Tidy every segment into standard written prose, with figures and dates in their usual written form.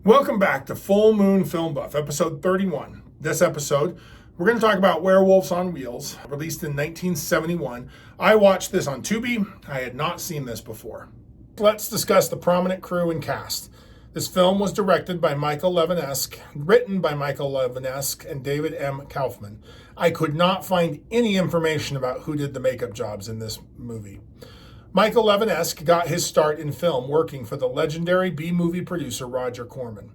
Welcome back to Full Moon Film Buff, episode 31. This episode, we're going to talk about Werewolves on Wheels, released in 1971. I watched this on Tubi. I had not seen this before. Let's discuss the prominent crew and cast. This film was directed by Michael Levinesque, written by Michael Levinesque and David M. Kaufman. I could not find any information about who did the makeup jobs in this movie. Michael Levinesque got his start in film working for the legendary B-movie producer Roger Corman.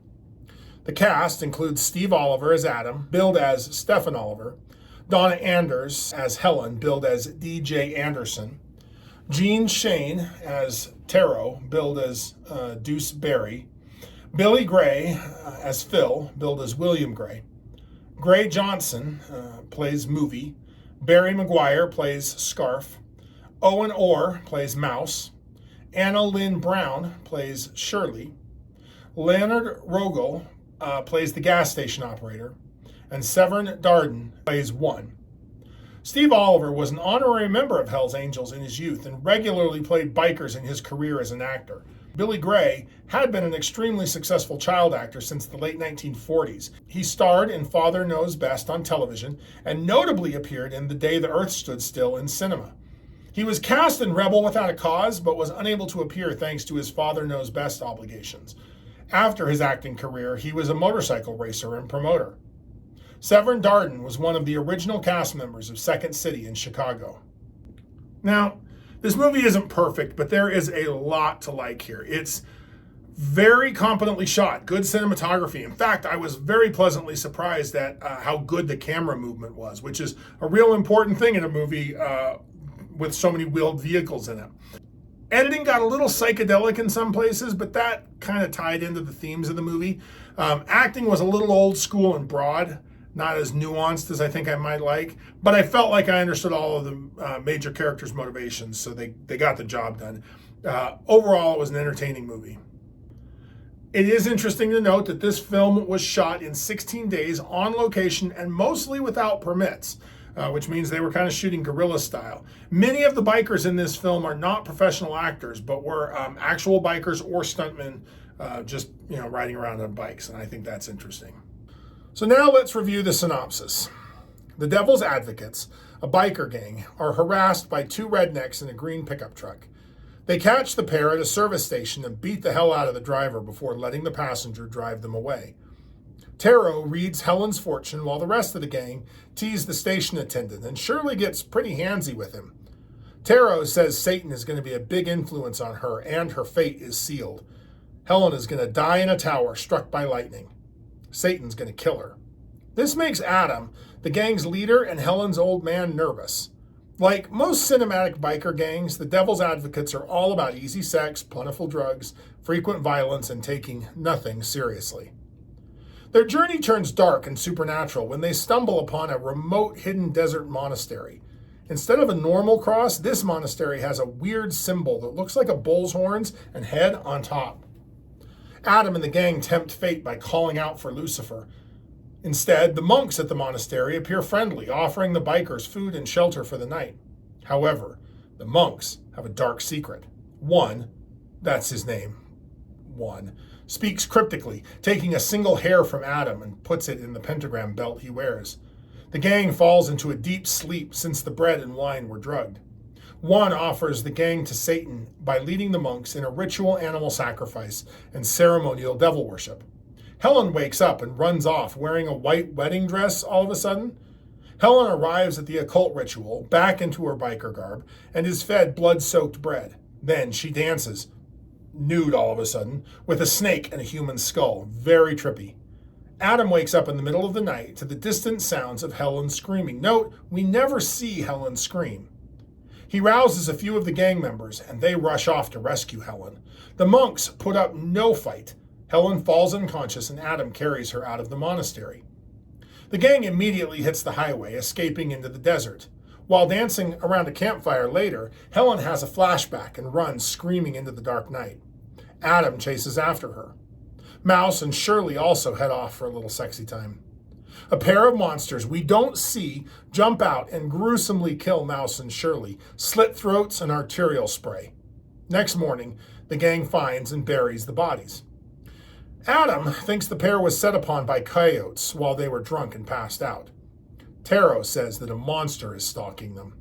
The cast includes Steve Oliver as Adam, billed as Stephen Oliver, Donna Anders as Helen, billed as DJ Anderson, Gene Shane as Taro, billed as Deuce Barry, Billy Gray as Phil, billed as William Gray, Gray Johnson plays Movie, Barry Maguire plays Scarf, Owen Orr plays Mouse, Anna Lynn Brown plays Shirley, Leonard Rogel plays the gas station operator, and Severn Darden plays One. Steve Oliver was an honorary member of Hell's Angels in his youth and regularly played bikers in his career as an actor. Billy Gray had been an extremely successful child actor since the late 1940s. He starred in Father Knows Best on television and notably appeared in The Day the Earth Stood Still in cinema. He was cast in Rebel Without a Cause, but was unable to appear thanks to his Father Knows Best obligations. After his acting career, he was a motorcycle racer and promoter. Severn Darden was one of the original cast members of Second City in Chicago. Now, this movie isn't perfect, but there is a lot to like here. It's very competently shot, good cinematography. In fact, I was very pleasantly surprised at how good the camera movement was, which is a real important thing in a movie with so many wheeled vehicles in it. Editing got a little psychedelic in some places, but that kind of tied into the themes of the movie. Acting was a little old school and broad, not as nuanced as I think I might like, but I felt like I understood all of the major characters' motivations, so they got the job done. Overall, it was an entertaining movie. It is interesting to note that this film was shot in 16 days on location and mostly without permits. Which means they were kind of shooting guerrilla style. Many of the bikers in this film are not professional actors, but were actual bikers or stuntmen just riding around on bikes, and I think that's interesting. So now let's review the synopsis. The Devil's Advocates, a biker gang, are harassed by two rednecks in a green pickup truck. They catch the pair at a service station and beat the hell out of the driver before letting the passenger drive them away. Taro reads Helen's fortune while the rest of the gang tease the station attendant, and Shirley gets pretty handsy with him. Taro says Satan is going to be a big influence on her and her fate is sealed. Helen is going to die in a tower struck by lightning. Satan's going to kill her. This makes Adam, the gang's leader and Helen's old man, nervous. Like most cinematic biker gangs, the Devil's Advocates are all about easy sex, plentiful drugs, frequent violence, and taking nothing seriously. Their journey turns dark and supernatural when they stumble upon a remote hidden desert monastery. Instead of a normal cross, this monastery has a weird symbol that looks like a bull's horns and head on top. Adam and the gang tempt fate by calling out for Lucifer. Instead, the monks at the monastery appear friendly, offering the bikers food and shelter for the night. However, the monks have a dark secret. One, that's his name, One, speaks cryptically, taking a single hair from Adam and puts it in the pentagram belt he wears. The gang falls into a deep sleep since the bread and wine were drugged. One offers the gang to Satan by leading the monks in a ritual animal sacrifice and ceremonial devil worship. Helen wakes up and runs off wearing a white wedding dress all of a sudden. Helen arrives at the occult ritual, back into her biker garb, and is fed blood-soaked bread. Then she dances, nude all of a sudden, with a snake and a human skull. Very trippy. Adam wakes up in the middle of the night to the distant sounds of Helen screaming. Note, we never see Helen scream. He rouses a few of the gang members, and they rush off to rescue Helen. The monks put up no fight. Helen falls unconscious, and Adam carries her out of the monastery. The gang immediately hits the highway, escaping into the desert. While dancing around a campfire later, Helen has a flashback and runs screaming into the dark night. Adam chases after her. Mouse and Shirley also head off for a little sexy time. A pair of monsters we don't see jump out and gruesomely kill Mouse and Shirley, slit throats and arterial spray. Next morning, the gang finds and buries the bodies. Adam thinks the pair was set upon by coyotes while they were drunk and passed out. Taro says that a monster is stalking them.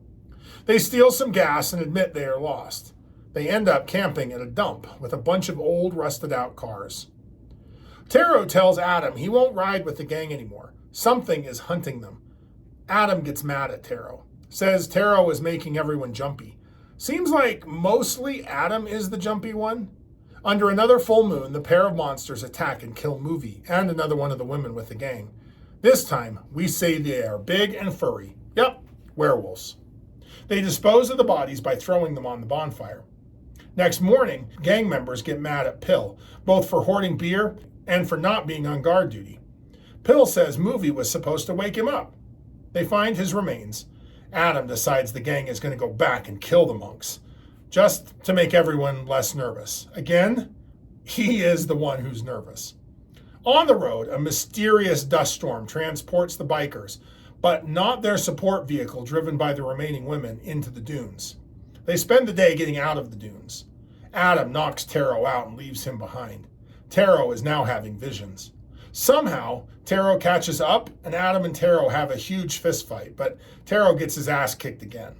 They steal some gas and admit they are lost. They end up camping at a dump with a bunch of old, rusted-out cars. Taro tells Adam he won't ride with the gang anymore. Something is hunting them. Adam gets mad at Taro. Says Taro is making everyone jumpy. Seems like mostly Adam is the jumpy one. Under another full moon, the pair of monsters attack and kill Movie and another one of the women with the gang. This time, we say they are big and furry. Yep, werewolves. They dispose of the bodies by throwing them on the bonfire. Next morning, gang members get mad at Pill, both for hoarding beer and for not being on guard duty. Pill says Movie was supposed to wake him up. They find his remains. Adam decides the gang is going to go back and kill the monks, just to make everyone less nervous. Again, he is the one who's nervous. On the road, a mysterious dust storm transports the bikers, but not their support vehicle driven by the remaining women, into the dunes. They spend the day getting out of the dunes. Adam knocks Taro out and leaves him behind. Taro is now having visions. Somehow, Taro catches up, and Adam and Taro have a huge fist fight, but Taro gets his ass kicked again.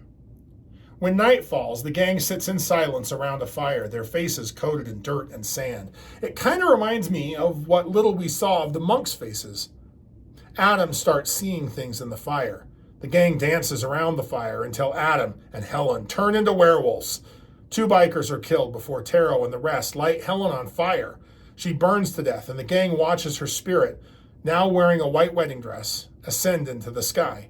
When night falls, the gang sits in silence around a fire, their faces coated in dirt and sand. It kind of reminds me of what little we saw of the monks' faces. Adam starts seeing things in the fire. The gang dances around the fire until Adam and Helen turn into werewolves. 2 bikers are killed before Taro and the rest light Helen on fire. She burns to death, and the gang watches her spirit, now wearing a white wedding dress, ascend into the sky.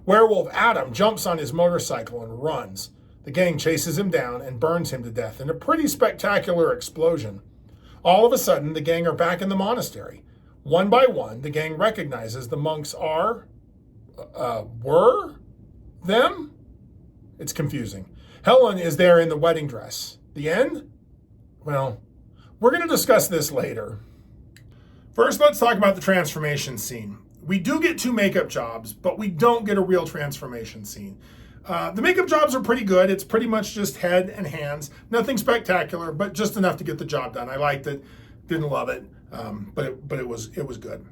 Werewolf Adam jumps on his motorcycle and runs. The gang chases him down and burns him to death in a pretty spectacular explosion. All of a sudden, the gang are back in the monastery. One by one, the gang recognizes the monks were them? It's confusing. Helen is there in the wedding dress. The end? Well, we're going to discuss this later. First, let's talk about the transformation scene. We do get 2 makeup jobs, but we don't get a real transformation scene. The makeup jobs are pretty good. It's pretty much just head and hands. Nothing spectacular, but just enough to get the job done. I liked it, didn't love it, but it was good.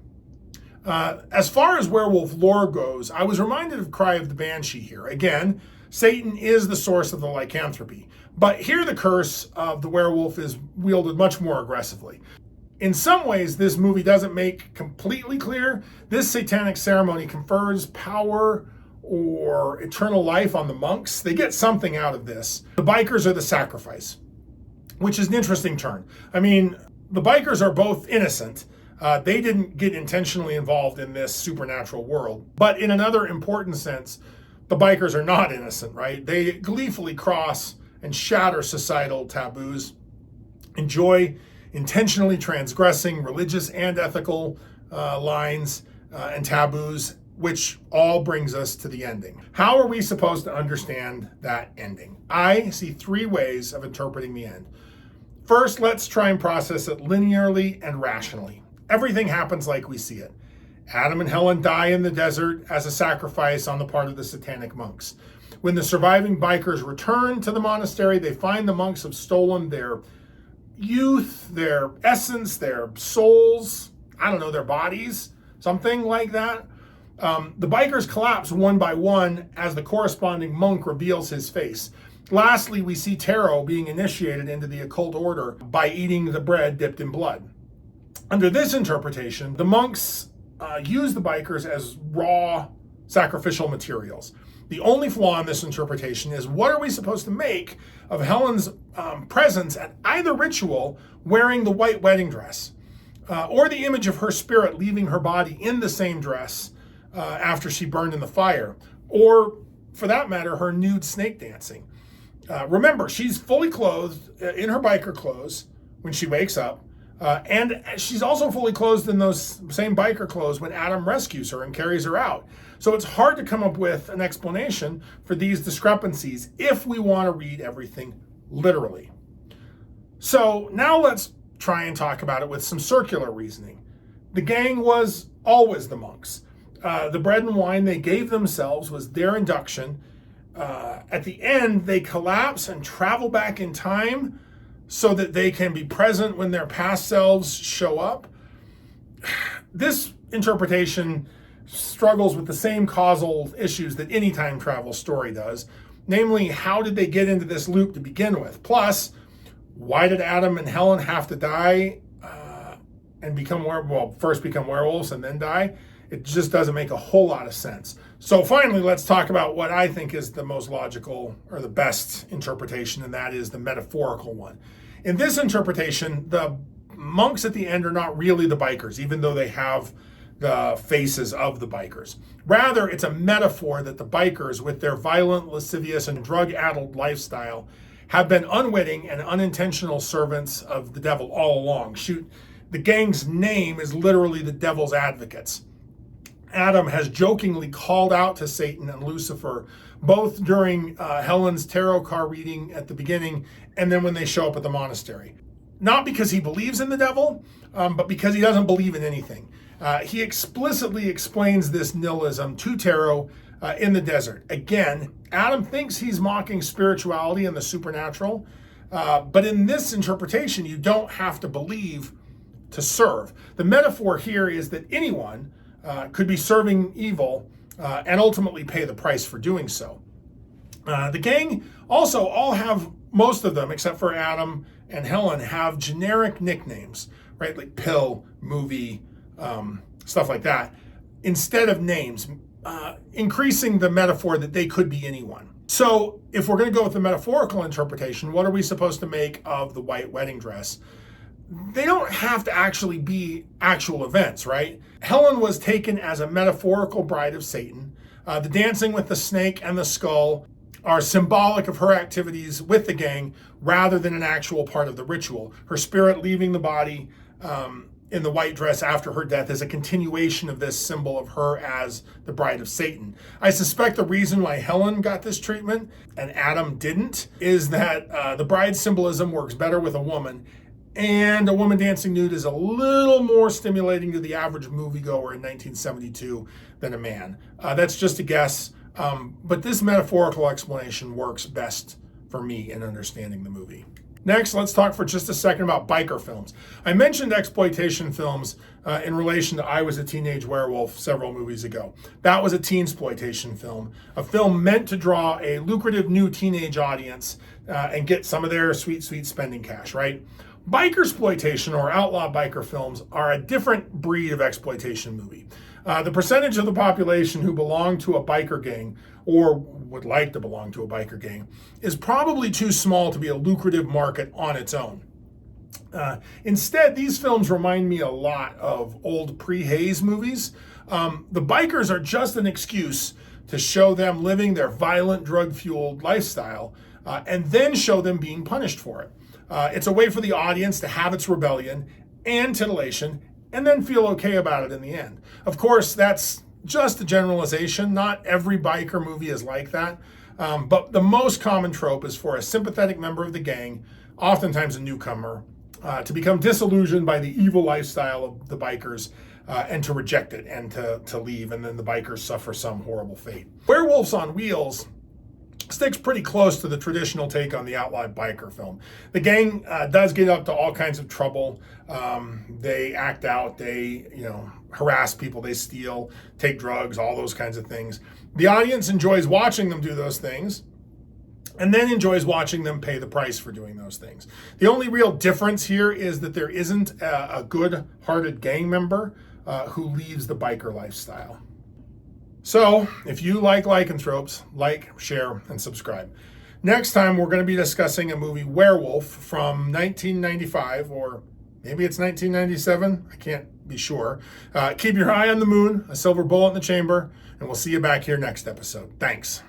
As far as werewolf lore goes, I was reminded of Cry of the Banshee here. Again, Satan is the source of the lycanthropy, but here the curse of the werewolf is wielded much more aggressively. In some ways, this movie doesn't make completely clear this satanic ceremony confers power or eternal life on the monks. They get something out of this. The bikers are the sacrifice, which is an interesting turn. I mean, the bikers are both innocent. They didn't get intentionally involved in this supernatural world. But in another important sense, the bikers are not innocent, right? They gleefully cross and shatter societal taboos, enjoy intentionally transgressing religious and ethical lines and taboos, which all brings us to the ending. How are we supposed to understand that ending? I see 3 ways of interpreting the end. First, let's try and process it linearly and rationally. Everything happens like we see it. Adam and Helen die in the desert as a sacrifice on the part of the satanic monks. When the surviving bikers return to the monastery, they find the monks have stolen their youth, their essence, their souls, their bodies, something like that. The bikers collapse one by one as the corresponding monk reveals his face. Lastly, we see Taro being initiated into the occult order by eating the bread dipped in blood. Under this interpretation, the monks use the bikers as raw sacrificial materials. The only flaw in this interpretation is, what are we supposed to make of Helen's presence at either ritual wearing the white wedding dress, or the image of her spirit leaving her body in the same dress after she burned in the fire, or for that matter, her nude snake dancing? Remember, she's fully clothed in her biker clothes when she wakes up, and she's also fully clothed in those same biker clothes when Adam rescues her and carries her out. So it's hard to come up with an explanation for these discrepancies if we want to read everything literally. So now let's try and talk about it with some circular reasoning. The gang was always the monks. The bread and wine they gave themselves was their induction. At the end, they collapse and travel back in time so that they can be present when their past selves show up. This interpretation struggles with the same causal issues that any time travel story does. Namely, how did they get into this loop to begin with? Plus, why did Adam and Helen have to die and first become werewolves and then die? It just doesn't make a whole lot of sense. So finally, let's talk about what I think is the most logical or the best interpretation, and that is the metaphorical one. In this interpretation, the monks at the end are not really the bikers, even though they have the faces of the bikers. Rather, it's a metaphor that the bikers, with their violent, lascivious, and drug-addled lifestyle, have been unwitting and unintentional servants of the devil all along. Shoot, the gang's name is literally the devil's advocates. Adam has jokingly called out to Satan and Lucifer, both during Helen's tarot card reading at the beginning and then when they show up at the monastery. Not because he believes in the devil, but because he doesn't believe in anything. He explicitly explains this nihilism to Tarot in the desert. Again, Adam thinks he's mocking spirituality and the supernatural, but in this interpretation, you don't have to believe to serve. The metaphor here is that anyone could be serving evil and ultimately pay the price for doing so. The gang also all have, most of them, except for Adam and Helen, have generic nicknames, right? Like pill, movie, stuff like that, instead of names, increasing the metaphor that they could be anyone. So if we're going to go with the metaphorical interpretation, what are we supposed to make of the white wedding dress? They don't have to actually be actual events, right? Helen was taken as a metaphorical bride of Satan. The dancing with the snake and the skull are symbolic of her activities with the gang rather than an actual part of the ritual. Her spirit leaving the body in the white dress after her death is a continuation of this symbol of her as the bride of Satan. I suspect the reason why Helen got this treatment and Adam didn't is that the bride symbolism works better with a woman, and a woman dancing nude is a little more stimulating to the average moviegoer in 1972 than a man. That's just a guess, but this metaphorical explanation works best for me in understanding the movie. Next, let's talk for just a second about biker films. I mentioned exploitation films in relation to I Was a Teenage Werewolf several movies ago. That was a teensploitation film, a film meant to draw a lucrative new teenage audience and get some of their sweet, sweet spending cash, right? Bikersploitation or outlaw biker films are a different breed of exploitation movie. The percentage of the population who belong to a biker gang or would like to belong to a biker gang is probably too small to be a lucrative market on its own. Instead, these films remind me a lot of old pre-Hays movies. The bikers are just an excuse to show them living their violent, drug-fueled lifestyle and then show them being punished for it. It's a way for the audience to have its rebellion and titillation and then feel okay about it in the end. Of course, that's just a generalization. Not every biker movie is like that. But the most common trope is for a sympathetic member of the gang, oftentimes a newcomer, to become disillusioned by the evil lifestyle of the bikers and to reject it and to leave, and then the bikers suffer some horrible fate. Werewolves on Wheels sticks pretty close to the traditional take on the outlaw biker film. The gang does get up to all kinds of trouble. They act out, they harass people, they steal, take drugs, all those kinds of things. The audience enjoys watching them do those things and then enjoys watching them pay the price for doing those things. The only real difference here is that there isn't a good-hearted gang member who leaves the biker lifestyle. So, if you like lycanthropes, like, share, and subscribe. Next time, we're going to be discussing a movie, Werewolf, from 1995, or maybe it's 1997. I can't be sure. Keep your eye on the moon, a silver bullet in the chamber, and we'll see you back here next episode. Thanks.